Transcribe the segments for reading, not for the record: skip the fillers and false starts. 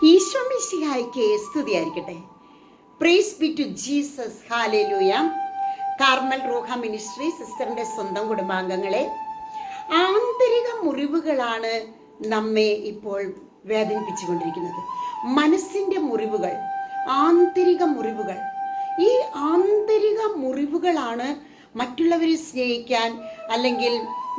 ഈശോ മിശിഹായ്ക്ക് സ്തുതിയായിരിക്കട്ടെ. Praise be to Jesus. Hallelujah. Carmel Ruha ministry സിസ്റ്ററിൻ്റെ സ്വന്തം കുടുംബാംഗങ്ങളെ, ആന്തരിക മുറിവുകളാണ് നമ്മെ ഇപ്പോൾ വേദനിപ്പിച്ചുകൊണ്ടിരിക്കുന്നത്. മനസ്സിൻ്റെ മുറിവുകൾ, ആന്തരിക മുറിവുകൾ. ഈ ആന്തരിക മുറിവുകളാണ് മറ്റുള്ളവരെ സ്നേഹിക്കാൻ, അല്ലെങ്കിൽ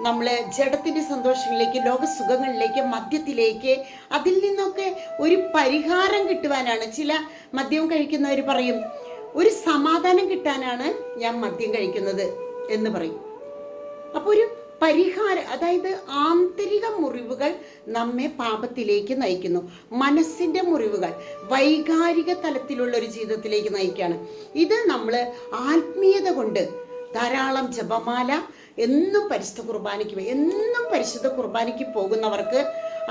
നമ്മൾ ജഡത്തിൻ്റെ സന്തോഷങ്ങളിലേക്ക്, ലോകസുഖങ്ങളിലേക്ക്, മദ്യത്തിലേക്ക്, അതിൽ നിന്നൊക്കെ ഒരു പരിഹാരം കിട്ടുവാനാണ്. ചില മദ്യം കഴിക്കുന്നവർ പറയും, ഒരു സമാധാനം കിട്ടാനാണ് ഞാൻ മദ്യം കഴിക്കുന്നത് എന്ന് പറയും. അപ്പോൾ ഒരു പരിഹാരം, അതായത് ആന്തരിക മുറിവുകൾ നമ്മെ പാപത്തിലേക്ക് നയിക്കുന്നു. മനസ്സിൻ്റെ മുറിവുകൾ വൈകാരിക തലത്തിലുള്ള ഒരു ജീവിതത്തിലേക്ക് നയിക്കുകയാണ്. ഇത് നമ്മൾ ആത്മീയത കൊണ്ട് ധാരാളം ജപമാല, എന്നും പരിശുദ്ധ കുർബാനയ്ക്ക് പോകുന്നവർക്ക്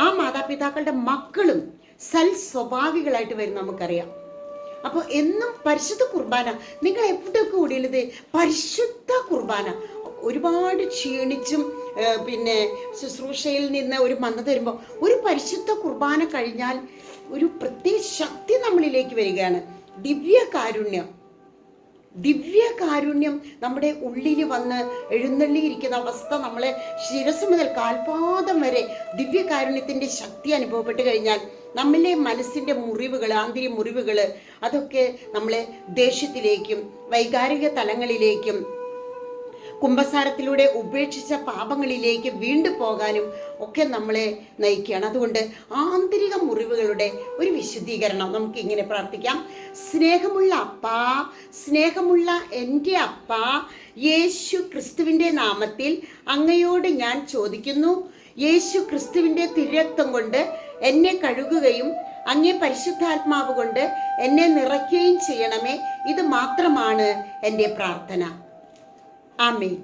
ആ മാതാപിതാക്കളുടെ മക്കളും സ്വഭാവികളായിട്ട് വരും, നമുക്കറിയാം. അപ്പോൾ എന്നും പരിശുദ്ധ കുർബാന, നിങ്ങൾ എവിടെ കൂടിയുള്ളത് പരിശുദ്ധ കുർബാന. ഒരുപാട് ക്ഷീണിച്ചും ശുശ്രൂഷയിൽ നിന്ന് ഒരു മന്ദത വരുമ്പോൾ ഒരു പരിശുദ്ധ കുർബാന കഴിഞ്ഞാൽ ഒരു പ്രത്യേക ശക്തി നമ്മളിലേക്ക് വരികയാണ്. ദിവ്യകാരുണ്യം നമ്മുടെ ഉള്ളിൽ വന്ന് എഴുന്നള്ളിയിരിക്കുന്ന അവസ്ഥ, നമ്മളെ ശിരസ് മുതൽ കാൽപാദം വരെ ദിവ്യകാരുണ്യത്തിൻ്റെ ശക്തി അനുഭവപ്പെട്ട് കഴിഞ്ഞാൽ നമ്മളിലെ മനസ്സിൻ്റെ മുറിവുകൾ, ആന്തരിക മുറിവുകൾ, അതൊക്കെ നമ്മളെ ദേഷ്യത്തിലേക്കും വൈകാരിക തലങ്ങളിലേക്കും കുമ്പസാരത്തിലൂടെ ഉപേക്ഷിച്ച പാപങ്ങളിലേക്ക് വീണ്ടും പോകാനും ഒക്കെ നമ്മളെ നയിക്കുകയാണ്. അതുകൊണ്ട് ആന്തരിക മുറിവുകളുടെ ഒരു വിശുദ്ധീകരണം നമുക്ക് ഇങ്ങനെ പ്രാർത്ഥിക്കാം. സ്നേഹമുള്ള അപ്പാ, സ്നേഹമുള്ള എൻ്റെ അപ്പാ, യേശു ക്രിസ്തുവിൻ്റെ നാമത്തിൽ അങ്ങയോട് ഞാൻ ചോദിക്കുന്നു, യേശു ക്രിസ്തുവിൻ്റെ തിരുരക്തം കൊണ്ട് എന്നെ കഴുകുകയും അങ്ങേ പരിശുദ്ധാത്മാവ് കൊണ്ട് എന്നെ നിറയ്ക്കുകയും ചെയ്യണമേ. ഇത് മാത്രമാണ് എൻ്റെ പ്രാർത്ഥന. ആമേൻ.